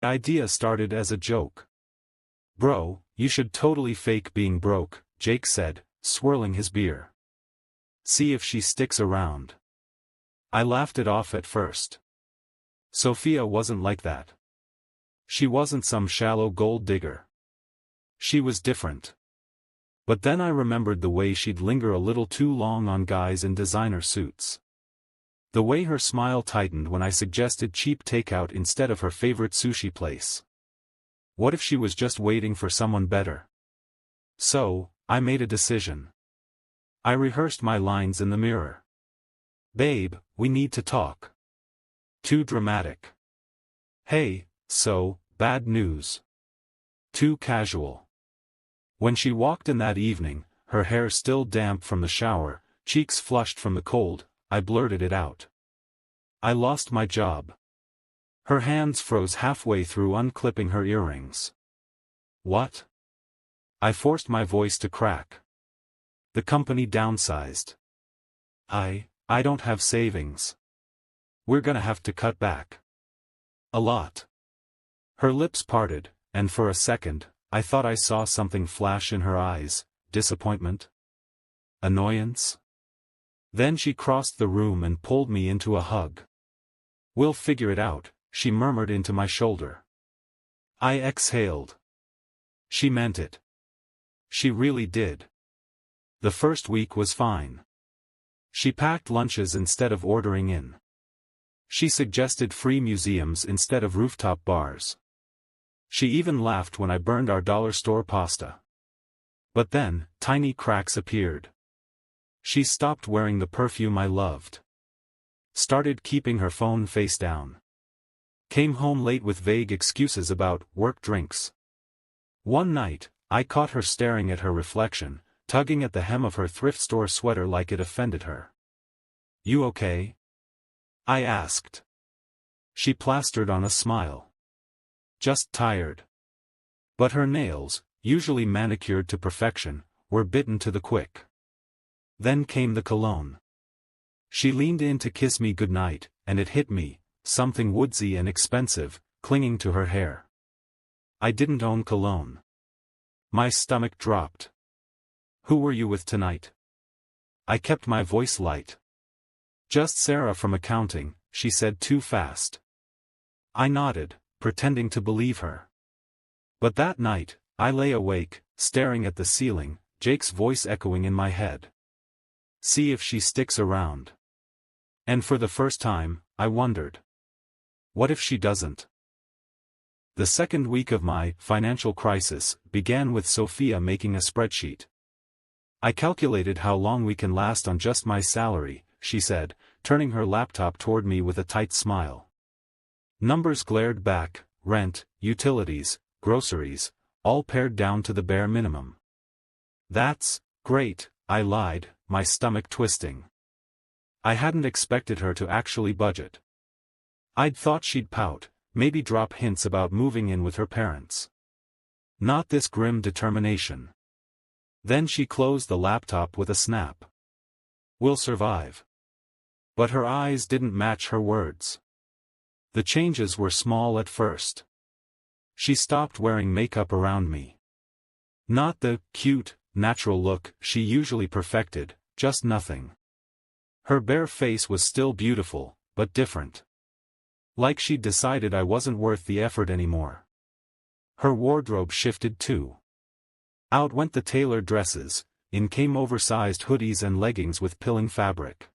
The idea started as a joke. "Bro, you should totally fake being broke," Jake said, swirling his beer. "See if she sticks around." I laughed it off at first. Sophia wasn't like that. She wasn't some shallow gold digger. She was different. But then I remembered the way she'd linger a little too long on guys in designer suits. The way her smile tightened when I suggested cheap takeout instead of her favorite sushi place. What if she was just waiting for someone better? So, I made a decision. I rehearsed my lines in the mirror. "Babe, we need to talk." Too dramatic. "Hey, so, bad news." Too casual. When she walked in that evening, her hair still damp from the shower, cheeks flushed from the cold, I blurted it out. "I lost my job." Her hands froze halfway through unclipping her earrings. "What?" I forced my voice to crack. "The company downsized. I don't have savings. We're gonna have to cut back. A lot." Her lips parted, and for a second, I thought I saw something flash in her eyes: disappointment? Annoyance? Then she crossed the room and pulled me into a hug. "We'll figure it out," she murmured into my shoulder. I exhaled. She meant it. She really did. The first week was fine. She packed lunches instead of ordering in. She suggested free museums instead of rooftop bars. She even laughed when I burned our dollar store pasta. But then, tiny cracks appeared. She stopped wearing the perfume I loved. Started keeping her phone face down. Came home late with vague excuses about work drinks. One night, I caught her staring at her reflection, tugging at the hem of her thrift store sweater like it offended her. "You okay?" I asked. She plastered on a smile. "Just tired." But her nails, usually manicured to perfection, were bitten to the quick. Then came the cologne. She leaned in to kiss me goodnight, and it hit me, something woodsy and expensive, clinging to her hair. I didn't own cologne. My stomach dropped. "Who were you with tonight?" I kept my voice light. "Just Sarah from accounting," she said too fast. I nodded, pretending to believe her. But that night, I lay awake, staring at the ceiling, Jake's voice echoing in my head. "See if she sticks around." And for the first time, I wondered. What if she doesn't? The second week of my financial crisis began with Sophia making a spreadsheet. "I calculated how long we can last on just my salary," she said, turning her laptop toward me with a tight smile. Numbers glared back: rent, utilities, groceries, all pared down to the bare minimum. "That's great," I lied, my stomach twisting. I hadn't expected her to actually budget. I'd thought she'd pout, maybe drop hints about moving in with her parents. Not this grim determination. Then she closed the laptop with a snap. "We'll survive." But her eyes didn't match her words. The changes were small at first. She stopped wearing makeup around me. Not the cute, natural look she usually perfected, just nothing. Her bare face was still beautiful, but different. Like she'd decided I wasn't worth the effort anymore. Her wardrobe shifted too. Out went the tailored dresses, in came oversized hoodies and leggings with pilling fabric.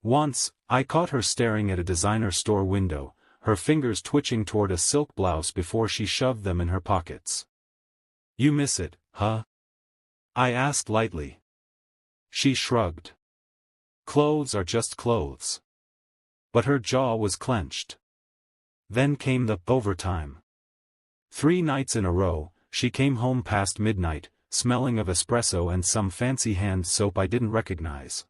Once, I caught her staring at a designer store window, her fingers twitching toward a silk blouse before she shoved them in her pockets. "You miss it, huh?" I asked lightly. She shrugged. "Clothes are just clothes." But her jaw was clenched. Then came the overtime. 3 nights in a row, she came home past midnight, smelling of espresso and some fancy hand soap I didn't recognize.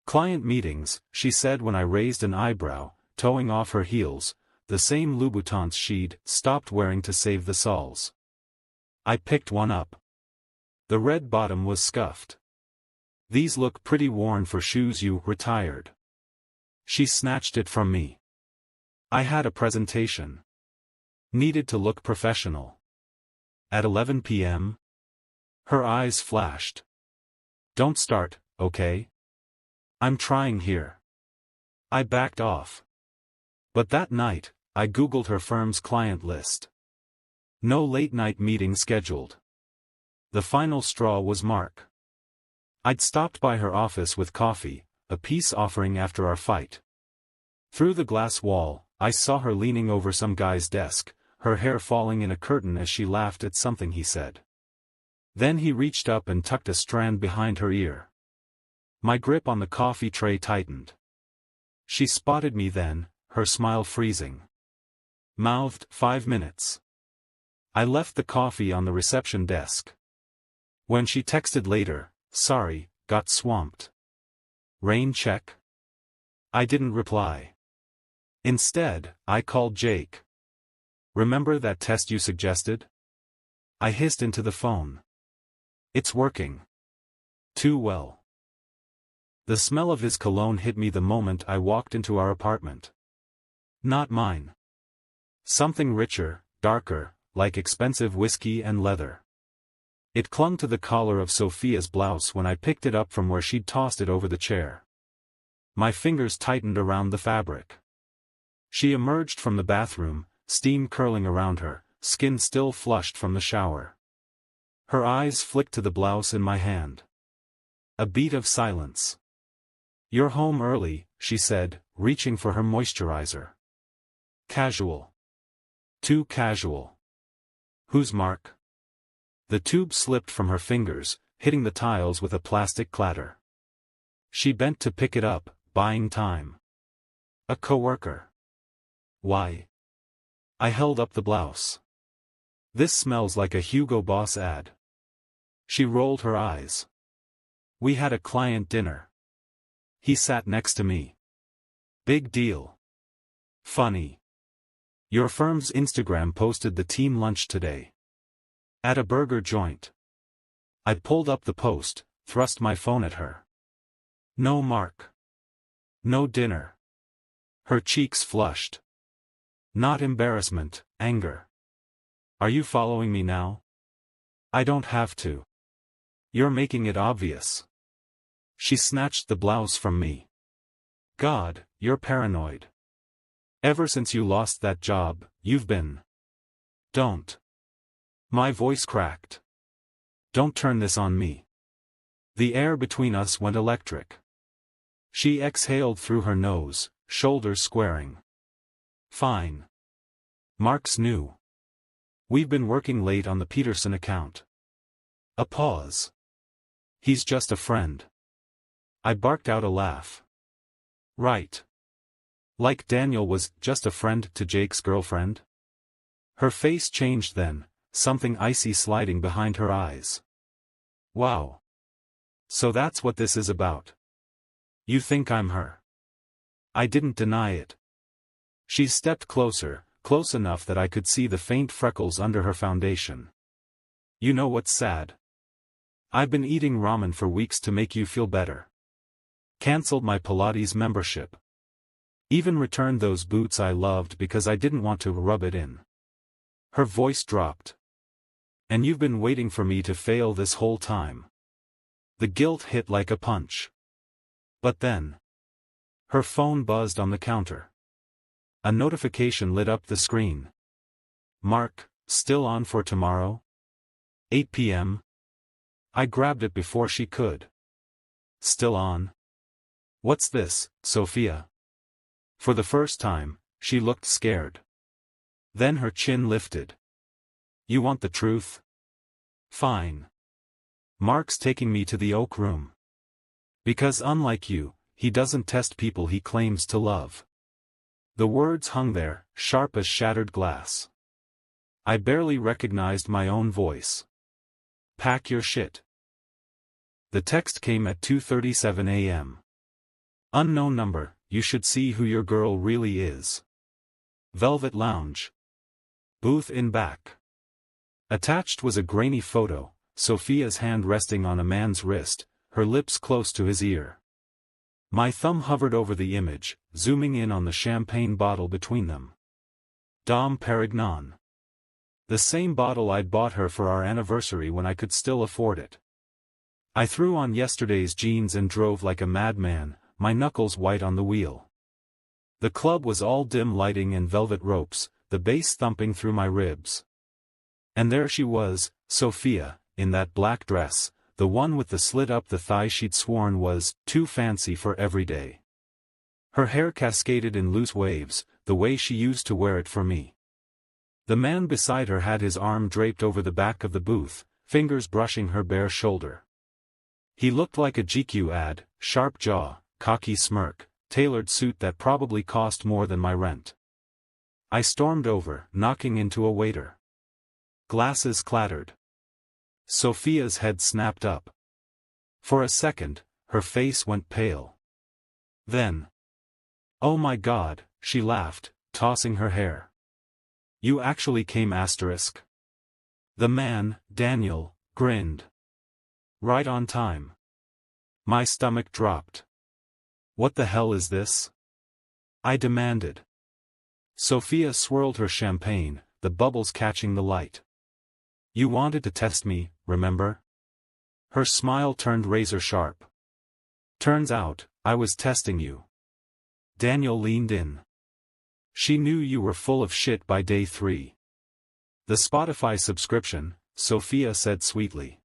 "Client meetings," she said when I raised an eyebrow, toeing off her heels, the same Louboutins she'd stopped wearing to save the soles. I picked one up. The red bottom was scuffed. "These look pretty worn for shoes you retired." She snatched it from me. "I had a presentation." Needed to look professional. At 11 p.m.? Her eyes flashed. Don't start, okay? I'm trying here. I backed off. But that night, I Googled her firm's client list. No late-night meeting scheduled. The final straw was Mark. I'd stopped by her office with coffee, a peace offering after our fight. Through the glass wall, I saw her leaning over some guy's desk, her hair falling in a curtain as she laughed at something he said. Then he reached up and tucked a strand behind her ear. My grip on the coffee tray tightened. She spotted me then, her smile freezing. Mouthed, 5 minutes. I left the coffee on the reception desk. When she texted later, sorry, got swamped. Rain check? I didn't reply. Instead, I called Jake. Remember that test you suggested? I hissed into the phone. It's working. Too well. The smell of his cologne hit me the moment I walked into our apartment. Not mine. Something richer, darker, like expensive whiskey and leather. It clung to the collar of Sophia's blouse when I picked it up from where she'd tossed it over the chair. My fingers tightened around the fabric. She emerged from the bathroom, steam curling around her, skin still flushed from the shower. Her eyes flicked to the blouse in my hand. A beat of silence. You're home early, she said, reaching for her moisturizer. Casual. Too casual. Who's Mark? The tube slipped from her fingers, hitting the tiles with a plastic clatter. She bent to pick it up, buying time. A coworker. Why? I held up the blouse. This smells like a Hugo Boss ad. She rolled her eyes. We had a client dinner. He sat next to me. Big deal. Funny. Your firm's Instagram posted the team lunch today. At a burger joint. I pulled up the post, thrust my phone at her. No Mark. No dinner. Her cheeks flushed. Not embarrassment, anger. Are you following me now? I don't have to. You're making it obvious. She snatched the blouse from me. God, you're paranoid. Ever since you lost that job, you've been. Don't. My voice cracked. Don't turn this on me. The air between us went electric. She exhaled through her nose, shoulders squaring. Fine. Mark's new. We've been working late on the Peterson account. A pause. He's just a friend. I barked out a laugh. Right. Like Daniel was just a friend to Jake's girlfriend? Her face changed then, something icy sliding behind her eyes. Wow. So that's what this is about. You think I'm her? I didn't deny it. She stepped closer, close enough that I could see the faint freckles under her foundation. You know what's sad? I've been eating ramen for weeks to make you feel better. Cancelled my Pilates membership. Even returned those boots I loved because I didn't want to rub it in. Her voice dropped. And you've been waiting for me to fail this whole time. The guilt hit like a punch. But then. Her phone buzzed on the counter. A notification lit up the screen. Mark, still on for tomorrow? 8 p.m.? I grabbed it before she could. Still on? What's this, Sophia? For the first time, she looked scared. Then her chin lifted. You want the truth? Fine. Mark's taking me to the Oak Room. Because unlike you, he doesn't test people he claims to love. The words hung there, sharp as shattered glass. I barely recognized my own voice. Pack your shit. The text came at 2:37 a.m. Unknown number, you should see who your girl really is. Velvet Lounge. Booth in back. Attached was a grainy photo, Sophia's hand resting on a man's wrist, her lips close to his ear. My thumb hovered over the image, zooming in on the champagne bottle between them. Dom Perignon. The same bottle I'd bought her for our anniversary when I could still afford it. I threw on yesterday's jeans and drove like a madman, my knuckles white on the wheel. The club was all dim lighting and velvet ropes, the bass thumping through my ribs. And there she was, Sophia, in that black dress, the one with the slit up the thigh she'd sworn was too fancy for every day. Her hair cascaded in loose waves, the way she used to wear it for me. The man beside her had his arm draped over the back of the booth, fingers brushing her bare shoulder. He looked like a GQ ad, sharp jaw, cocky smirk, tailored suit that probably cost more than my rent. I stormed over, knocking into a waiter. Glasses clattered. Sophia's head snapped up. For a second, her face went pale. Then, "Oh my God," she laughed, tossing her hair. "You actually came asterisk." The man, Daniel, grinned. "Right on time." My stomach dropped. "What the hell is this?" I demanded. Sophia swirled her champagne, the bubbles catching the light. "You wanted to test me, remember?" Her smile turned razor sharp. "Turns out, I was testing you." Daniel leaned in. "She knew you were full of shit by day 3. "The Spotify subscription," Sophia said sweetly.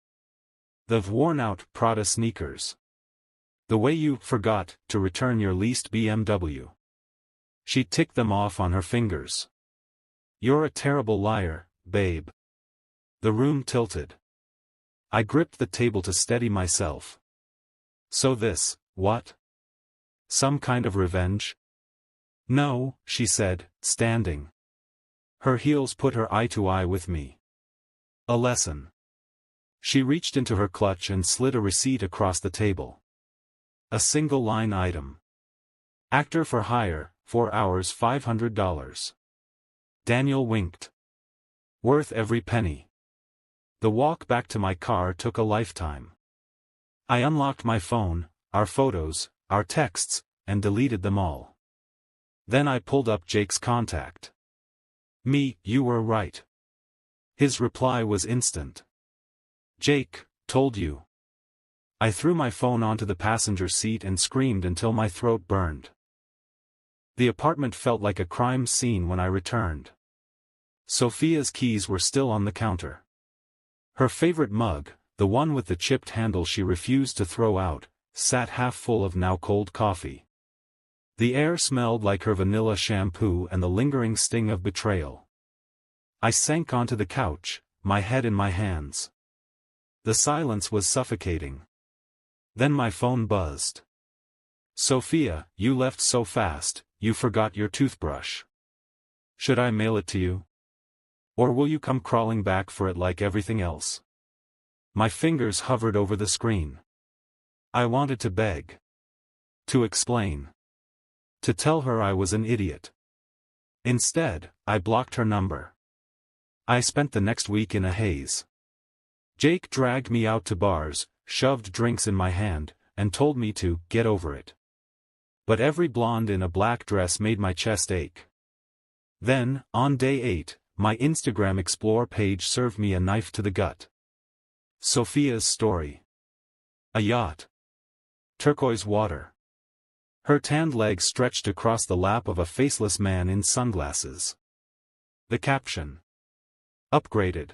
"The worn-out Prada sneakers. The way you forgot to return your leased BMW." She ticked them off on her fingers. "You're a terrible liar, babe." The room tilted. I gripped the table to steady myself. "So this, what? Some kind of revenge?" "No," she said, standing. Her heels put her eye to eye with me. "A lesson." She reached into her clutch and slid a receipt across the table. A single line item. "Actor for hire, 4 hours $500. Daniel winked. "Worth every penny." The walk back to my car took a lifetime. I unlocked my phone, our photos, our texts, and deleted them all. Then I pulled up Jake's contact. "You were right." His reply was instant. "Jake, told you." I threw my phone onto the passenger seat and screamed until my throat burned. The apartment felt like a crime scene when I returned. Sophia's keys were still on the counter. Her favorite mug, the one with the chipped handle she refused to throw out, sat half full of now cold coffee. The air smelled like her vanilla shampoo and the lingering sting of betrayal. I sank onto the couch, my head in my hands. The silence was suffocating. Then my phone buzzed. "Sophia, you left so fast, you forgot your toothbrush. Should I mail it to you? Or will you come crawling back for it like everything else?" My fingers hovered over the screen. I wanted to beg. To explain. To tell her I was an idiot. Instead, I blocked her number. I spent the next week in a haze. Jake dragged me out to bars, shoved drinks in my hand, and told me to get over it. But every blonde in a black dress made my chest ache. Then, on day 8, my Instagram Explore page served me a knife to the gut. Sophia's story. A yacht. Turquoise water. Her tanned legs stretched across the lap of a faceless man in sunglasses. The caption. Upgraded.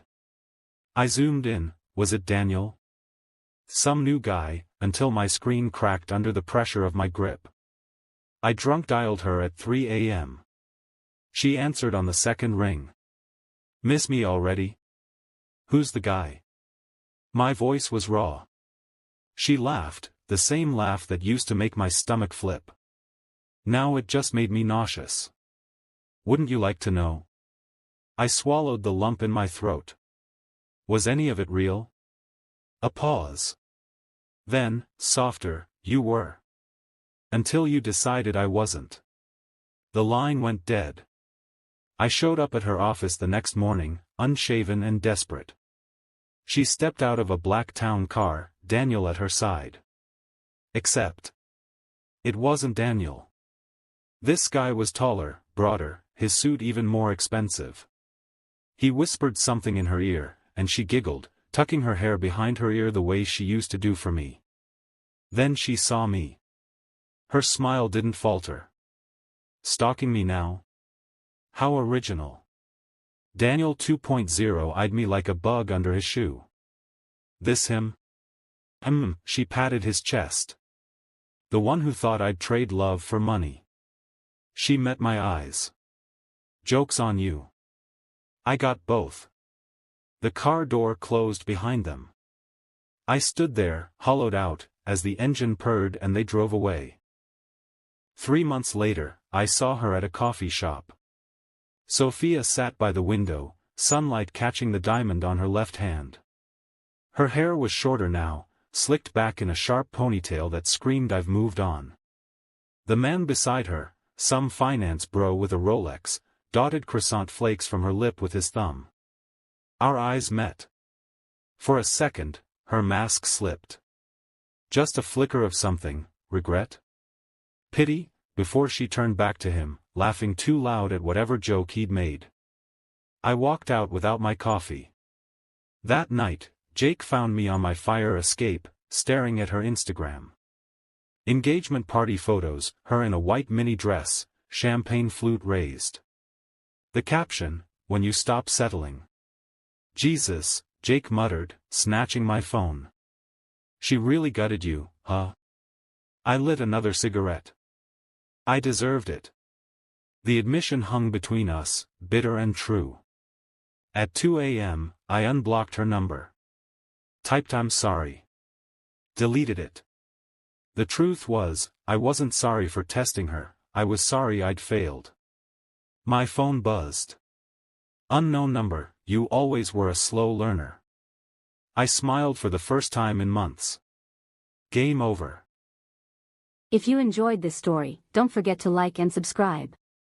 I zoomed in, was it Daniel? Some new guy, until my screen cracked under the pressure of my grip. I drunk dialed her at 3 a.m. She answered on the second ring. "Miss me already? Who's the guy?" My voice was raw. She laughed, the same laugh that used to make my stomach flip. Now it just made me nauseous. "Wouldn't you like to know?" I swallowed the lump in my throat. Was any of it real? A pause. Then, softer, "You were. Until you decided I wasn't." The line went dead. I showed up at her office the next morning, unshaven and desperate. She stepped out of a black town car, Daniel at her side. Except. It wasn't Daniel. This guy was taller, broader, his suit even more expensive. He whispered something in her ear, and she giggled, tucking her hair behind her ear the way she used to do for me. Then she saw me. Her smile didn't falter. Stalking me now? How original. Daniel 2.0 eyed me like a bug under his shoe. This him? She patted his chest. The one who thought I'd trade love for money. She met my eyes. Joke's on you. I got both. The car door closed behind them. I stood there, hollowed out, as the engine purred and they drove away. 3 months later, I saw her at a coffee shop. Sophia sat by the window, sunlight catching the diamond on her left hand. Her hair was shorter now, slicked back in a sharp ponytail that screamed I've moved on. The man beside her, some finance bro with a Rolex, dotted croissant flakes from her lip with his thumb. Our eyes met. For a second, her mask slipped. Just a flicker of something, regret? Pity, before she turned back to him, laughing too loud at whatever joke he'd made. I walked out without my coffee. That night, Jake found me on my fire escape, staring at her Instagram. Engagement party photos, her in a white mini dress, champagne flute raised. The caption, "When you stop settling." Jesus, Jake muttered, snatching my phone. She really gutted you, huh? I lit another cigarette. I deserved it. The admission hung between us, bitter and true. At 2 a.m., I unblocked her number. Typed "I'm sorry." Deleted it. The truth was, I wasn't sorry for testing her, I was sorry I'd failed. My phone buzzed. Unknown number, you always were a slow learner. I smiled for the first time in months. Game over. If you enjoyed this story, don't forget to like and subscribe.